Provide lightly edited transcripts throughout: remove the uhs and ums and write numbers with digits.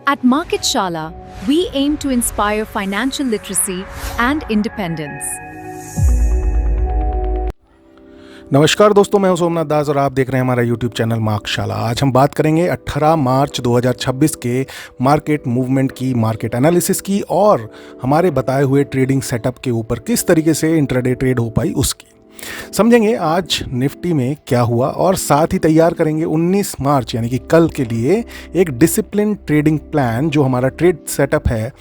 At Market Shala, we aim to inspire financial literacy and independence. नमस्कार दोस्तों, मैं हूं सोमनाथ दास और आप देख रहे हैं हमारा YouTube चैनल मार्केट शाला। आज हम बात करेंगे 18 मार्च 2026 के मार्केट मूवमेंट की, मार्केट एनालिसिस की और हमारे बताए हुए ट्रेडिंग सेटअप के ऊपर किस तरीके से इंट्राडे ट्रेड हो पाई उसकी समझेंगे। आज निफ्टी में क्या हुआ और साथ ही तैयार करेंगे 19 मार्च यानी कि कल के लिए एक डिसिप्लिन ट्रेडिंग प्लान। जो हमारा ट्रेड सेटअप है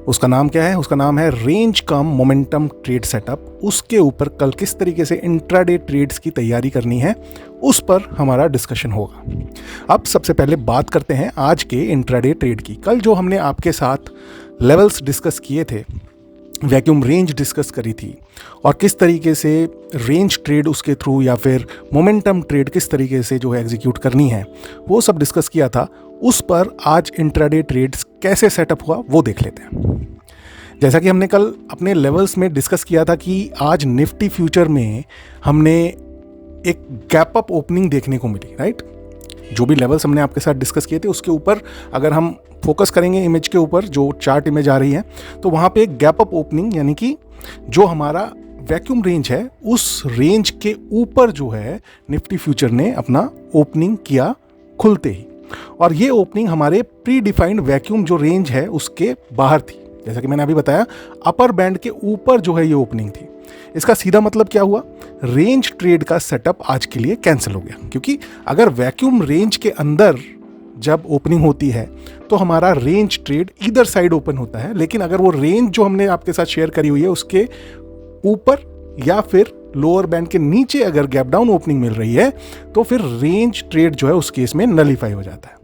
उसका नाम क्या है? उसका नाम है रेंज कम मोमेंटम ट्रेड सेटअप। उसके ऊपर कल किस तरीके से इंट्राडे ट्रेड्स की तैयारी करनी है उस पर हमारा डिस्कशन होगा। अब सबसे पहले बात करते हैं आज के इंट्राडे ट्रेड की। कल जो हमने आपके साथ लेवल्स डिस्कस किए थे, वैक्यूम रेंज डिस्कस करी थी और किस तरीके से रेंज ट्रेड उसके थ्रू या फिर मोमेंटम ट्रेड किस तरीके से जो है एग्जीक्यूट करनी है, वो सब डिस्कस किया था। उस पर आज इंट्राडे ट्रेड्स कैसे सेटअप हुआ वो देख लेते हैं। जैसा कि हमने कल अपने लेवल्स में डिस्कस किया था कि आज निफ्टी फ्यूचर में हमने एक गैप अप ओपनिंग देखने को मिली, राइट। जो भी लेवल्स हमने आपके साथ डिस्कस किए थे उसके ऊपर अगर हम फोकस करेंगे इमेज के ऊपर, जो चार्ट इमेज आ रही है, तो वहाँ पे एक गैप अप ओपनिंग यानी कि जो हमारा वैक्यूम रेंज है उस रेंज के ऊपर जो है निफ्टी फ्यूचर ने अपना ओपनिंग किया खुलते ही। और ये ओपनिंग हमारे प्री डिफाइंड वैक्यूम जो रेंज है उसके बाहर थी। जैसा कि मैंने अभी बताया, अपर बैंड के ऊपर जो है ये ओपनिंग थी। इसका सीधा मतलब क्या हुआ? रेंज ट्रेड का सेटअप आज के लिए कैंसिल हो गया, क्योंकि अगर वैक्यूम रेंज के अंदर जब ओपनिंग होती है तो हमारा रेंज ट्रेड इधर साइड ओपन होता है। लेकिन अगर वो रेंज जो हमने आपके साथ शेयर करी हुई है उसके ऊपर या फिर लोअर बैंड के नीचे अगर गैप डाउन ओपनिंग मिल रही है तो फिर रेंज ट्रेड जो है उस केस में नलीफाई हो जाता है।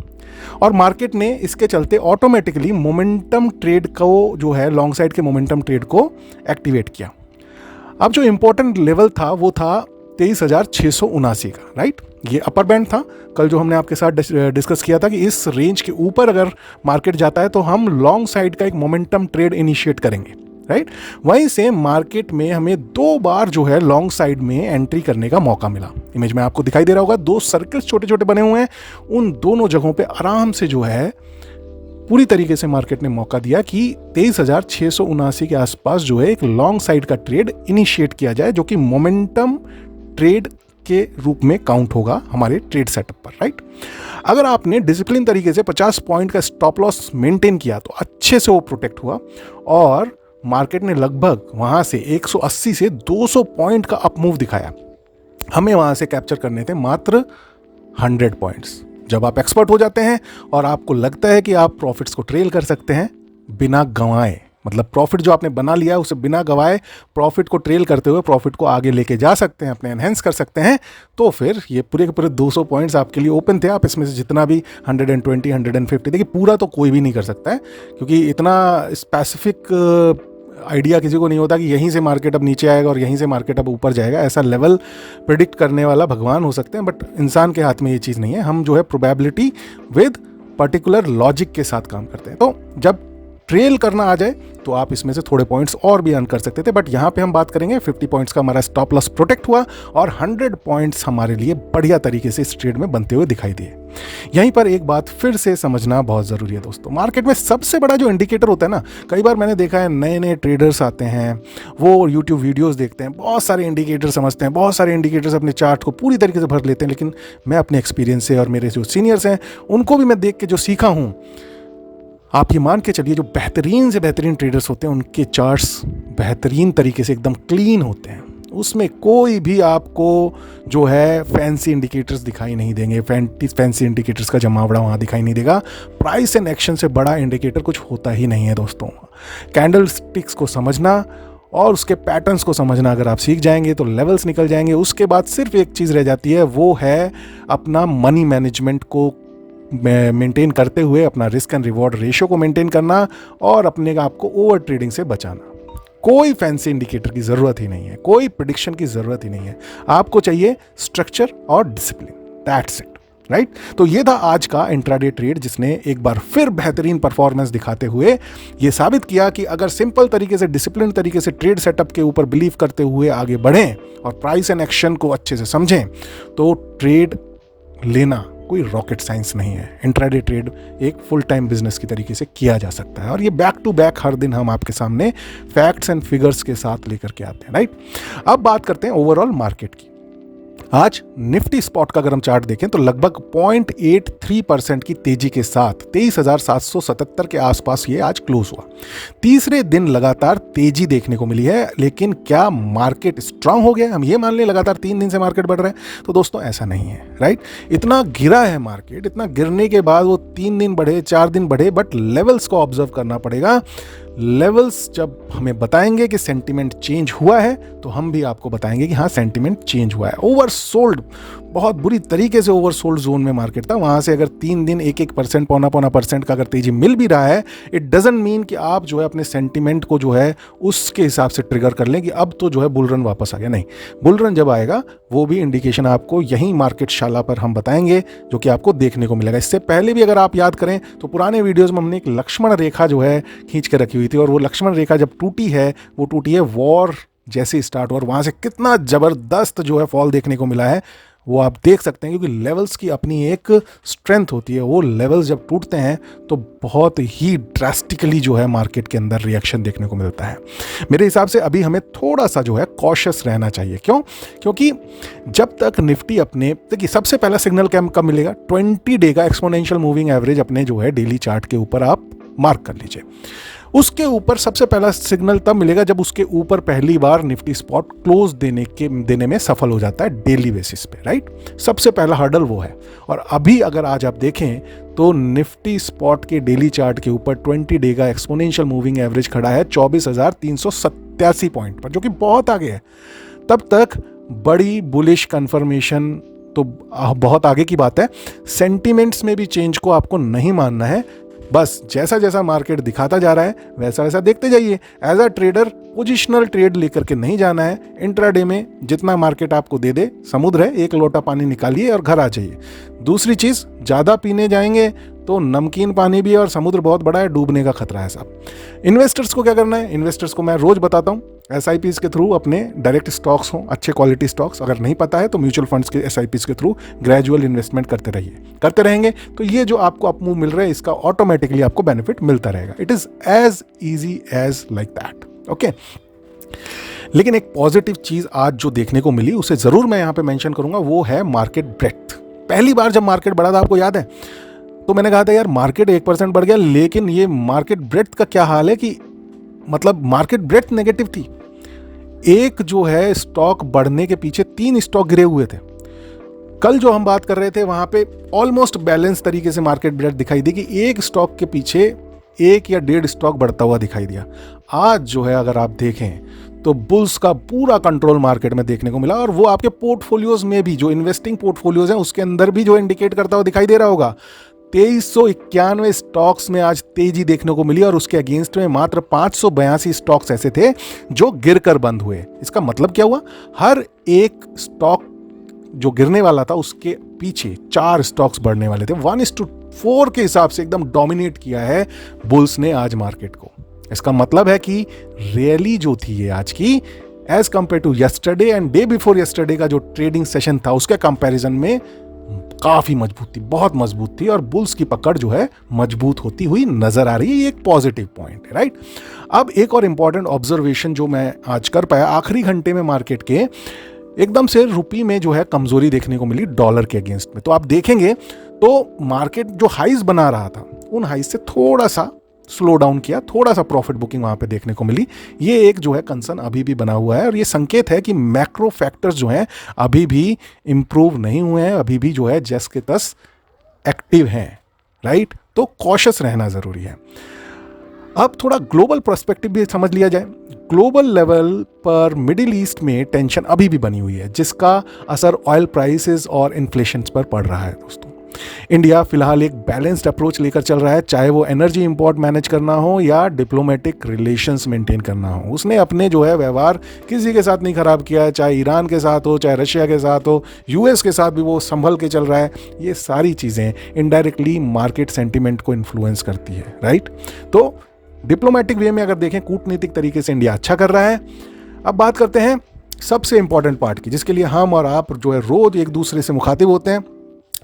और मार्केट ने इसके चलते ऑटोमेटिकली मोमेंटम ट्रेड को जो है लॉन्ग साइड के मोमेंटम ट्रेड को एक्टिवेट किया। अब जो इंपॉर्टेंट लेवल था वो था 23,679 का, राइट। ये अपर बैंड था। कल जो हमने आपके साथ डिस्कस किया था कि इस रेंज के ऊपर अगर मार्केट जाता है तो हम लॉन्ग साइड का एक मोमेंटम ट्रेड इनिशिएट करेंगे, राइट। वहीं से मार्केट में हमें 2 बार जो है लॉन्ग साइड में एंट्री करने का मौका मिला। इमेज में आपको दिखाई दे रहा होगा 2 सर्कल्स छोटे छोटे बने हुए हैं। उन दोनों जगहों पे आराम से जो है पूरी तरीके से मार्केट ने मौका दिया कि 23,679 के आसपास जो है एक लॉन्ग साइड का ट्रेड इनिशिएट किया जाए, जो कि मोमेंटम ट्रेड के रूप में काउंट होगा हमारे ट्रेड सेटअप पर, राइट। अगर आपने डिसिप्लिन तरीके से 50 पॉइंट का स्टॉप लॉस मेंटेन किया तो अच्छे से वो प्रोटेक्ट हुआ और मार्केट ने लगभग वहां से 180 से 200 पॉइंट का अप मूव दिखाया। हमें वहां से कैप्चर करने थे मात्र 100 पॉइंट्स। जब आप एक्सपर्ट हो जाते हैं और आपको लगता है कि आप प्रॉफिट्स को ट्रेल कर सकते हैं बिना गंवाए, मतलब प्रॉफिट जो आपने बना लिया उसे बिना गंवाए प्रॉफिट को ट्रेल करते हुए प्रॉफिट को आगे लेके जा सकते हैं, अपने एनहेंस कर सकते हैं, तो फिर ये पूरे के पूरे 200 पॉइंट्स आपके लिए ओपन थे। आप इसमें से जितना भी 120, 150, देखिए पूरा तो कोई भी नहीं कर सकता है, क्योंकि इतना स्पेसिफिक आइडिया किसी को नहीं होता कि यहीं से मार्केट अब नीचे आएगा और यहीं से मार्केट अब ऊपर जाएगा। ऐसा लेवल प्रेडिक्ट करने वाला भगवान हो सकते हैं, बट इंसान के हाथ में ये चीज़ नहीं है। हम जो है प्रोबेबिलिटी विद पर्टिकुलर लॉजिक के साथ काम करते हैं। तो जब ट्रेल करना आ जाए तो आप इसमें से थोड़े पॉइंट्स और भी अर्न कर सकते थे, बट यहाँ पे हम बात करेंगे 50 पॉइंट्स का हमारा स्टॉप लॉस प्रोटेक्ट हुआ और 100 पॉइंट्स हमारे लिए बढ़िया तरीके से इस ट्रेड में बनते हुए दिखाई दिए। यहीं पर एक बात फिर से समझना बहुत ज़रूरी है दोस्तों। मार्केट में सबसे बड़ा जो इंडिकेटर होता है ना, कई बार मैंने देखा है नए नए ट्रेडर्स आते हैं, वो यूट्यूब वीडियोज़ देखते हैं, बहुत सारे इंडिकेटर समझते हैं, बहुत सारे इंडिकेटर्स अपने चार्ट को पूरी तरीके से भर लेते हैं। लेकिन मैं अपने एक्सपीरियंस से और मेरे जो सीनियर्स हैं उनको भी मैं देख के जो सीखा हूँ, आप ये मान के चलिए जो बेहतरीन से बेहतरीन ट्रेडर्स होते हैं उनके चार्ट्स बेहतरीन तरीके से एकदम क्लीन होते हैं। उसमें कोई भी आपको जो है फैंसी इंडिकेटर्स दिखाई नहीं देंगे, फैंसी इंडिकेटर्स का जमावड़ा वहाँ दिखाई नहीं देगा। प्राइस एंड एक्शन से बड़ा इंडिकेटर कुछ होता ही नहीं है दोस्तों। कैंडल स्टिक्स को समझना और उसके पैटर्न्स को समझना अगर आप सीख जाएंगे तो लेवल्स निकल जाएंगे। उसके बाद सिर्फ एक चीज़ रह जाती है, वो है अपना मनी मैनेजमेंट को मेंटेन करते हुए अपना रिस्क एंड रिवॉर्ड रेशियो को मेंटेन करना और अपने आप को ओवर ट्रेडिंग से बचाना। कोई फैंसी इंडिकेटर की ज़रूरत ही नहीं है, कोई प्रेडिक्शन की ज़रूरत ही नहीं है। आपको चाहिए स्ट्रक्चर और डिसिप्लिन, दैट्स इट, राइट। तो ये था आज का इंट्राडे ट्रेड, जिसने एक बार फिर बेहतरीन परफॉर्मेंस दिखाते हुए ये साबित किया कि अगर सिंपल तरीके से, डिसिप्लिन तरीके से ट्रेड सेटअप के ऊपर बिलीव करते हुए आगे बढ़ें और प्राइस एंड एक्शन को अच्छे से समझें तो ट्रेड लेना कोई रॉकेट साइंस नहीं है। इंट्राडे ट्रेड एक फुल टाइम बिजनेस की तरीके से किया जा सकता है और ये बैक टू बैक हर दिन हम आपके सामने फैक्ट्स एंड फिगर्स के साथ लेकर के आते हैं, राइट। अब बात करते हैं ओवरऑल मार्केट की। आज निफ्टी स्पॉट का अगर हम चार्ट देखें तो लगभग 0.83% की तेजी के साथ 23,777 के आसपास ये आज क्लोज हुआ। तीसरे दिन लगातार तेजी देखने को मिली है, लेकिन क्या मार्केट स्ट्रांग हो गया? हम ये मान लें लगातार 3 दिन से मार्केट बढ़ रहा है, तो दोस्तों ऐसा नहीं है, राइट। इतना गिरा है मार्केट, इतना गिरने के बाद वो 3 दिन बढ़े, 4 दिन बढ़े, बट लेवल्स को ऑब्जर्व करना पड़ेगा। लेवल्स जब हमें बताएंगे कि सेंटिमेंट चेंज हुआ है, तो हम भी आपको बताएंगे कि हाँ सेंटिमेंट चेंज हुआ है। ओवरसोल्ड, बहुत बुरी तरीके से ओवरसोल्ड जोन में मार्केट था। वहाँ से अगर 3 दिन 1% पौना परसेंट का अगर तेजी मिल भी रहा है, इट डजंट मीन कि आप जो है अपने सेंटिमेंट को जो है उसके हिसाब से ट्रिगर कर लें कि अब तो जो है बुल रन वापस आ गया। नहीं, बुल रन जब आएगा वो भी इंडिकेशन आपको यहीं मार्केट शाला पर हम बताएंगे, जो कि आपको देखने को मिलेगा। इससे पहले भी अगर आप याद करें तो पुराने वीडियोज़ में हमने एक लक्ष्मण रेखा जो है खींच के रखी हुई थी, और वो लक्ष्मण रेखा जब टूटी है, वो टूटी है वॉर जैसे स्टार्ट हुआ और वहाँ से कितना ज़बरदस्त जो है फॉल देखने को मिला है वो आप देख सकते हैं, क्योंकि लेवल्स की अपनी एक स्ट्रेंथ होती है। वो लेवल्स जब टूटते हैं तो बहुत ही ड्रास्टिकली जो है मार्केट के अंदर रिएक्शन देखने को मिलता है। मेरे हिसाब से अभी हमें थोड़ा सा जो है कॉशियस रहना चाहिए। क्यों? क्योंकि जब तक निफ्टी अपने, देखिए सबसे पहला सिग्नल कब मिलेगा? 20 डे का एक्सपोनेंशियल मूविंग एवरेज अपने जो है डेली चार्ट के ऊपर आप मार्क कर लीजिए। उसके ऊपर सबसे पहला सिग्नल तब मिलेगा जब उसके ऊपर पहली बार निफ्टी स्पॉट क्लोज देने में सफल हो जाता है डेली बेसिस पे, राइट। सबसे पहला हर्डल वो है। और अभी अगर आज आप देखें तो निफ्टी स्पॉट के डेली चार्ट के ऊपर 20 डे का एक्सपोनेंशियल मूविंग एवरेज खड़ा है 24,387 पॉइंट पर, जो कि बहुत आगे है। तब तक बड़ी बुलिश कंफर्मेशन तो बहुत आगे की बात है। सेंटिमेंट्स में भी चेंज को आपको नहीं मानना है, बस जैसा जैसा मार्केट दिखाता जा रहा है वैसा वैसा देखते जाइए। As a trader positional trade लेकर के नहीं जाना है। इंट्राडे में जितना मार्केट आपको दे दे, समुद्र है, एक लोटा पानी निकालिए और घर आ जाइए। दूसरी चीज़, ज़्यादा पीने जाएंगे तो नमकीन पानी भी है और समुद्र बहुत बड़ा है, डूबने का खतरा है साहब। इन्वेस्टर्स को क्या करना है? इन्वेस्टर्स को मैं रोज़ बताता हूँ, SIPs के थ्रू अपने डायरेक्ट स्टॉक्स हों, अच्छे क्वालिटी स्टॉक्स, अगर नहीं पता है तो म्यूचुअल फंड्स के SIPs के थ्रू ग्रेजुअल इन्वेस्टमेंट करते रहिए। करते रहेंगे तो ये जो आपको अप मूव मिल रहा है इसका ऑटोमेटिकली आपको बेनिफिट मिलता रहेगा। It is as easy as like that, okay. लेकिन एक पॉजिटिव चीज़ आज जो देखने को मिली उसे ज़रूर मैं यहाँ पे मेंशन करूँगा, वो है मार्केट ब्रेड्थ। पहली बार जब मार्केट बढ़ा था, आपको याद है, तो मैंने कहा था यार मार्केट 1% बढ़ गया, लेकिन ये मार्केट ब्रेड्थ का क्या हाल है कि मतलब मार्केट ब्रेड्थ नेगेटिव थी। एक जो है स्टॉक बढ़ने के पीछे 3 स्टॉक गिरे हुए थे। कल जो हम बात कर रहे थे वहां पे ऑलमोस्ट बैलेंस तरीके से मार्केट ब्रेड्थ दिखाई दी कि एक स्टॉक के पीछे 1 या 1.5 स्टॉक बढ़ता हुआ दिखाई दिया। आज जो है अगर आप देखें तो बुल्स का पूरा कंट्रोल मार्केट में देखने को मिला, और वो आपके पोर्टफोलियोज में भी, जो इन्वेस्टिंग पोर्टफोलियोज हैं उसके अंदर भी जो इंडिकेट करता हुआ दिखाई दे रहा होगा। 2391 स्टॉक्स में आज तेजी देखने को मिली और उसके अगेंस्ट में मात्र 582 स्टॉक्स ऐसे थे जो गिरकर बंद हुए। इसका मतलब क्या हुआ? हर एक स्टॉक जो गिरने वाला था उसके पीछे 4 स्टॉक्स बढ़ने वाले थे। 1:4 के हिसाब से एकदम डोमिनेट किया है बुल्स ने आज मार्केट को। इसका मतलब है कि रैली जो थी ये आज की, as compare to yesterday and day before yesterday का जो ट्रेडिंग सेशन था उसके कंपैरिजन में काफी मजबूत थी, बहुत मजबूत थी, और बुल्स की पकड़ जो है मजबूत होती हुई नजर आ रही है। ये एक पॉजिटिव पॉइंट है, राइट। अब एक और इंपॉर्टेंट ऑब्जर्वेशन जो मैं आज कर पाया, आखिरी घंटे में मार्केट के एकदम से रुपये में जो है कमजोरी देखने को मिली डॉलर के अगेंस्ट में। तो आप देखेंगे तो मार्केट जो हाइज बना रहा था उन हाइज से थोड़ा सा स्लो डाउन किया, थोड़ा सा प्रॉफिट बुकिंग वहां पे देखने को मिली। ये एक जो है कंसर्न अभी भी बना हुआ है, और ये संकेत है कि मैक्रो फैक्टर्स जो हैं अभी भी इंप्रूव नहीं हुए हैं, अभी भी जो है जस के तस एक्टिव हैं, राइट। तो कॉशियस रहना जरूरी है। अब थोड़ा ग्लोबल पर्सपेक्टिव भी समझ लिया जाए। ग्लोबल लेवल पर मिडिल ईस्ट में टेंशन अभी भी बनी हुई है, जिसका असर ऑयल प्राइसेस और इन्फ्लेशन पर पड़ रहा है। दोस्तों, इंडिया फिलहाल एक बैलेंस्ड अप्रोच लेकर चल रहा है, चाहे वो एनर्जी इंपोर्ट मैनेज करना हो या डिप्लोमेटिक रिलेशंस मेंटेन करना हो। उसने अपने जो है व्यवहार किसी के साथ नहीं खराब किया है, चाहे ईरान के साथ हो, चाहे रशिया के साथ हो, यूएस के साथ भी वो संभल के चल रहा है। ये सारी चीज़ें इनडायरेक्टली मार्केट सेंटिमेंट को इन्फ्लुएंस करती है, राइट। तो डिप्लोमेटिक वे में अगर देखें, कूटनीतिक तरीके से इंडिया अच्छा कर रहा है। अब बात करते हैं सबसे इंपॉर्टेंट पार्ट की, जिसके लिए हम और आप जो है रोज एक दूसरे से मुखातिब होते हैं,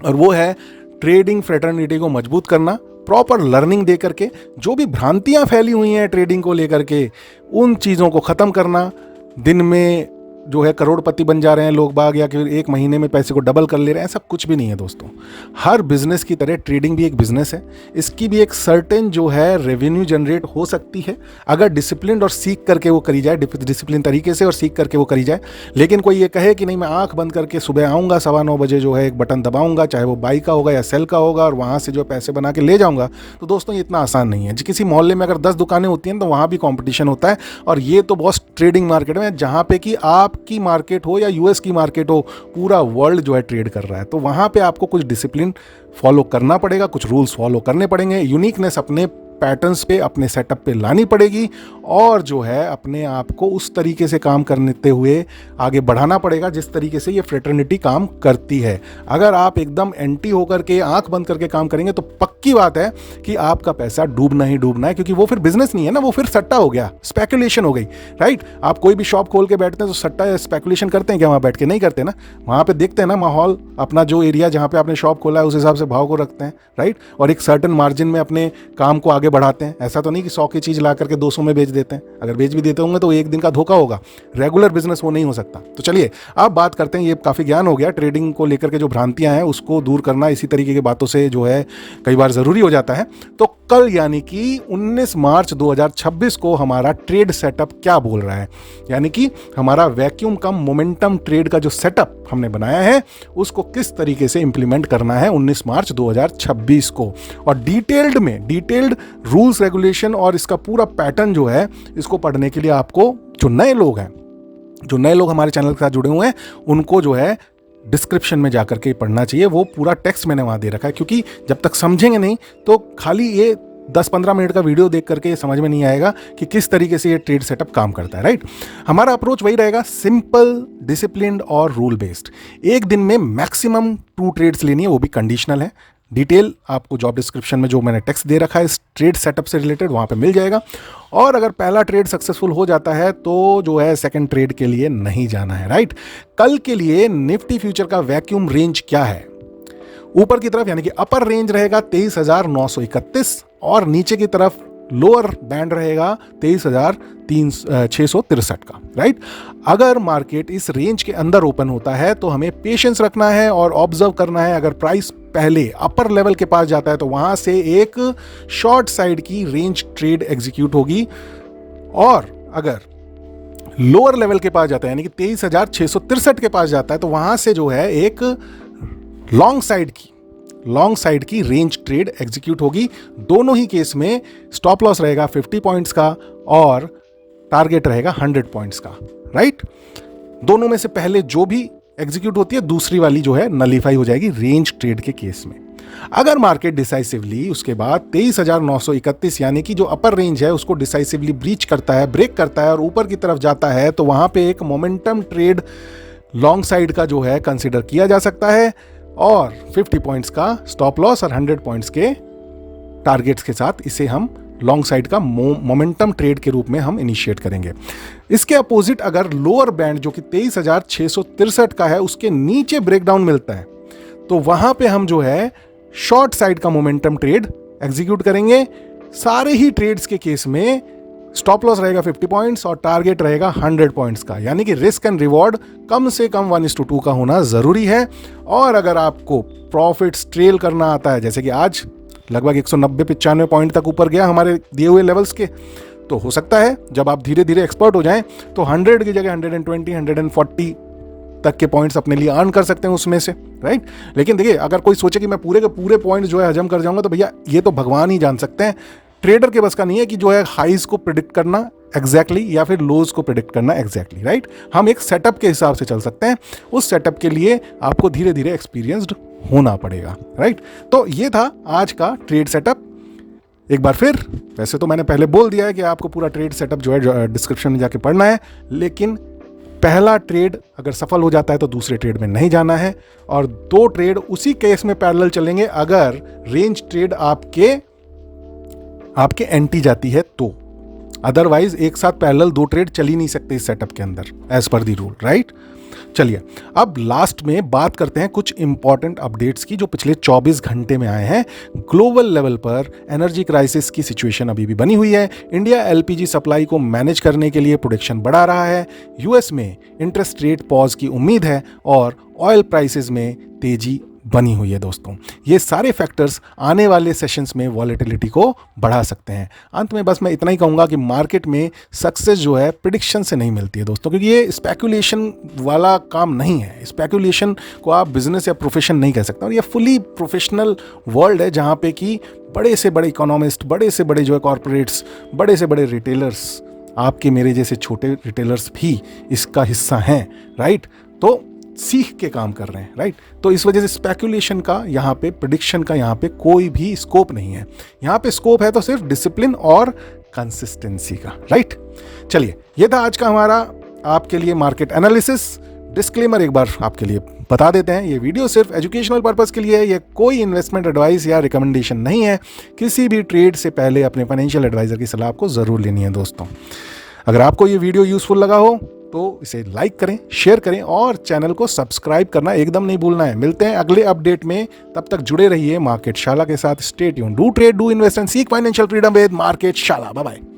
और वो है ट्रेडिंग फ्रेटर्निटी को मजबूत करना, प्रॉपर लर्निंग दे करके, जो भी भ्रांतियां फैली हुई हैं ट्रेडिंग को लेकर के उन चीज़ों को ख़त्म करना। दिन में जो है करोड़पति बन जा रहे हैं लोग बाग, या कि एक महीने में पैसे को डबल कर ले रहे हैं, ऐसा कुछ भी नहीं है दोस्तों। हर बिजनेस की तरह ट्रेडिंग भी एक बिजनेस है, इसकी भी एक सर्टेन जो है रेवेन्यू जनरेट हो सकती है अगर डिसिप्लिन और सीख करके वो करी जाए, डिसिप्लिन तरीके से और सीख करके वो करी जाए। लेकिन कोई ये कहे कि नहीं मैं आंख बंद करके सुबह आऊँगा 9:15 बजे जो है एक बटन दबाऊंगा, चाहे वो बाई का होगा या सेल का होगा, और वहाँ से जो पैसे बना के ले जाऊँगा, तो दोस्तों ये इतना आसान नहीं है। किसी मोहल्ले में अगर 10 दुकानें होती हैं तो वहाँ भी कॉम्पिटिशन होता है, और ये तो बॉस ट्रेडिंग मार्केट में जहाँ पे कि आपकी मार्केट हो या यूएस की मार्केट हो, पूरा वर्ल्ड जो है ट्रेड कर रहा है, तो वहाँ पे आपको कुछ डिसिप्लिन फॉलो करना पड़ेगा, कुछ रूल्स फॉलो करने पड़ेंगे, यूनिकनेस अपने पैटर्न्स पे, अपने सेटअप पे लानी पड़ेगी, और जो है अपने आप को उस तरीके से काम करते हुए आगे बढ़ाना पड़ेगा जिस तरीके से ये फ्रेटर्निटी काम करती है। अगर आप एकदम एंटी होकर के आंख बंद करके काम करेंगे तो पक्की बात है कि आपका पैसा डूबना ही डूबना है, क्योंकि वो फिर बिजनेस नहीं है ना, वो फिर सट्टा हो गया, स्पेकुलेशन हो गई, राइट। आप कोई भी शॉप खोल के बैठते हैं तो सट्टा या स्पेकुलेशन करते हैं क्या वहाँ बैठ के? नहीं करते ना, वहाँ पे देखते हैं ना माहौल, अपना जो एरिया जहाँ पे आपने शॉप खोला है उस हिसाब से भाव को रखते हैं, राइट, और एक सर्टन मार्जिन में अपने काम को आगे बढ़ाते हैं। ऐसा तो नहीं कि 100 की चीज़ ला करके 200 में बेच देते हैं, अगर बेच भी देते होंगे तो एक दिन का धोखा होगा, रेगुलर बिजनेस वो नहीं हो सकता। तो चलिए अब बात करते हैं, ये काफ़ी ज्ञान हो गया, ट्रेडिंग को लेकर के जो भ्रांतियां हैं उसको दूर करना इसी तरीके की बातों से जो है कई बार ज़रूरी हो जाता है। तो कल यानी कि 19 मार्च 2026 को हमारा ट्रेड सेटअप क्या बोल रहा है, यानी कि हमारा वैक्यूम कम मोमेंटम ट्रेड का जो सेटअप हमने बनाया है उसको किस तरीके से इंप्लीमेंट करना है 19 मार्च 2026 को, और डिटेल्ड रूल्स रेगुलेशन और इसका पूरा पैटर्न जो है, इसको पढ़ने के लिए आपको जो नए लोग हमारे चैनल के साथ जुड़े हुए हैं उनको जो है डिस्क्रिप्शन में जाकर के पढ़ना चाहिए। वो पूरा टेक्स्ट मैंने वहाँ दे रखा है, क्योंकि जब तक समझेंगे नहीं तो खाली ये 10-15 मिनट का वीडियो देख करके ये समझ में नहीं आएगा कि किस तरीके से ये ट्रेड सेटअप काम करता है, राइट। हमारा अप्रोच वही रहेगा, सिंपल, डिसिप्लिन्ड और रूल बेस्ड। एक दिन में मैक्सिमम 2 ट्रेड्स लेनी है, वो भी कंडीशनल है। डिटेल आपको जॉब डिस्क्रिप्शन में जो मैंने टेक्स्ट दे रखा है इस ट्रेड सेटअप से रिलेटेड वहाँ पे मिल जाएगा। और अगर पहला ट्रेड सक्सेसफुल हो जाता है तो जो है सेकंड ट्रेड के लिए नहीं जाना है, राइट। कल के लिए निफ्टी फ्यूचर का वैक्यूम रेंज क्या है? ऊपर की तरफ यानी कि अपर रेंज रहेगा 23,931 और नीचे की तरफ लोअर बैंड रहेगा 23,663 का, राइट। अगर मार्केट इस रेंज के अंदर ओपन होता है तो हमें पेशेंस रखना है और ऑब्जर्व करना है। अगर प्राइस पहले अपर लेवल के पास जाता है तो वहां से एक शॉर्ट साइड की रेंज ट्रेड एग्जीक्यूट होगी, और अगर लोअर लेवल के पास जाता है यानी कि 23,663 के पास जाता है तो वहां से जो है एक लॉन्ग साइड की रेंज ट्रेड एग्जीक्यूट होगी। दोनों ही केस में स्टॉप लॉस रहेगा 50 पॉइंट्स का और टारगेट रहेगा 100 पॉइंट्स का, राइट। दोनों में से पहले जो भी एग्जीक्यूट होती है दूसरी वाली जो है नलीफाई हो जाएगी रेंज ट्रेड के केस में। अगर मार्केट डिसाइसिवली उसके बाद 23,931 यानी कि जो अपर रेंज है उसको डिसाइसिवली ब्रीच करता है, ब्रेक करता है और ऊपर की तरफ जाता है तो वहां पे एक मोमेंटम ट्रेड लॉन्ग साइड का जो है कंसीडर किया जा सकता है, और 50 पॉइंट्स का स्टॉप लॉस और 100 पॉइंट्स के टारगेट्स के साथ इसे हम लॉन्ग साइड का मोमेंटम ट्रेड के रूप में हम इनिशिएट करेंगे। इसके अपोजिट अगर लोअर बैंड जो कि 23,663 का है उसके नीचे ब्रेकडाउन मिलता है तो वहां पे हम जो है शॉर्ट साइड का मोमेंटम ट्रेड एग्जीक्यूट करेंगे। सारे ही ट्रेड्स के केस में स्टॉप लॉस रहेगा 50 पॉइंट्स और टारगेट रहेगा 100 पॉइंट्स का, यानी कि रिस्क एंड रिवॉर्ड कम से कम 1:2 का होना जरूरी है। और अगर आपको प्रॉफिट्स ट्रेल करना आता है, जैसे कि आज लगभग 190-95 पॉइंट तक ऊपर गया हमारे दिए हुए लेवल्स के, तो हो सकता है जब आप धीरे धीरे एक्सपर्ट हो जाएं तो 100 की जगह 120, 140 तक के पॉइंट्स अपने लिए अर्न कर सकते हैं उसमें से, राइट। लेकिन देखिए अगर कोई सोचे कि मैं पूरे के पूरे पॉइंट्स जो है हजम कर जाऊंगा तो भैया ये तो भगवान ही जान सकते हैं। ट्रेडर के बस का नहीं है कि जो है हाइज को प्रिडिक्ट करना एग्जैक्टली या फिर लोज को प्रिडिक्ट करना एग्जैक्टली, राइट। हम एक सेटअप के हिसाब से चल सकते हैं, उस सेटअप के लिए आपको धीरे धीरे एक्सपीरियंस्ड होना पड़ेगा, राइट। तो ये था आज का ट्रेड सेटअप। एक बार फिर, वैसे तो मैंने पहले बोल दिया है कि आपको पूरा ट्रेड सेटअप जो है डिस्क्रिप्शन में जाके पढ़ना है, लेकिन पहला ट्रेड अगर सफल हो जाता है तो दूसरे ट्रेड में नहीं जाना है, और 2 ट्रेड उसी केस में पैरेलल चलेंगे अगर रेंज ट्रेड आपके एंटी जाती है तो। अदरवाइज एक साथ पैरेलल 2 ट्रेड चल ही नहीं सकते इस सेटअप के अंदर एज पर दी रूल, राइट। चलिए अब लास्ट में बात करते हैं कुछ इंपॉर्टेंट अपडेट्स की जो पिछले 24 घंटे में आए हैं। ग्लोबल लेवल पर एनर्जी क्राइसिस की सिचुएशन अभी भी बनी हुई है। इंडिया एलपीजी सप्लाई को मैनेज करने के लिए प्रोडक्शन बढ़ा रहा है। यूएस में इंटरेस्ट रेट पॉज की उम्मीद है और ऑयल प्राइसेस में तेजी बनी हुई है। दोस्तों, ये सारे फैक्टर्स आने वाले सेशंस में वॉलेटिलिटी को बढ़ा सकते हैं। अंत में बस मैं इतना ही कहूँगा कि मार्केट में सक्सेस जो है प्रिडिक्शन से नहीं मिलती है दोस्तों, क्योंकि ये स्पेकुलेशन वाला काम नहीं है। स्पेकुलेशन को आप बिजनेस या प्रोफेशन नहीं कह सकते, और ये फुली प्रोफेशनल वर्ल्ड है जहाँ पे कि बड़े से बड़े इकोनॉमिस्ट, बड़े से बड़े जो है कॉरपोरेट्स, बड़े से बड़े रिटेलर्स, आपके मेरे जैसे छोटे रिटेलर्स भी इसका हिस्सा हैं, राइट। तो सीख के काम कर रहे हैं, राइट। तो इस वजह से स्पेकुलेशन का यहाँ पे, प्रिडिक्शन का यहाँ पे कोई भी स्कोप नहीं है। यहाँ पे स्कोप है तो सिर्फ डिसिप्लिन और कंसिस्टेंसी का, राइट। चलिए, ये था आज का हमारा आपके लिए मार्केट एनालिसिस। डिस्क्लेमर एक बार आपके लिए बता देते हैं, ये वीडियो सिर्फ एजुकेशनल पर्पस के लिए है, ये कोई इन्वेस्टमेंट एडवाइस या रिकमेंडेशन नहीं है। किसी भी ट्रेड से पहले अपने फाइनेंशियल एडवाइजर की सलाह आपको ज़रूर लेनी है। दोस्तों, अगर आपको ये वीडियो यूजफुल लगा हो तो इसे लाइक करें, शेयर करें और चैनल को सब्सक्राइब करना एकदम नहीं भूलना है। मिलते हैं अगले अपडेट में, तब तक जुड़े रहिए मार्केट शाला के साथ। Stay tuned, do trade, do invest and seek financial freedom with Market Shala. Bye bye.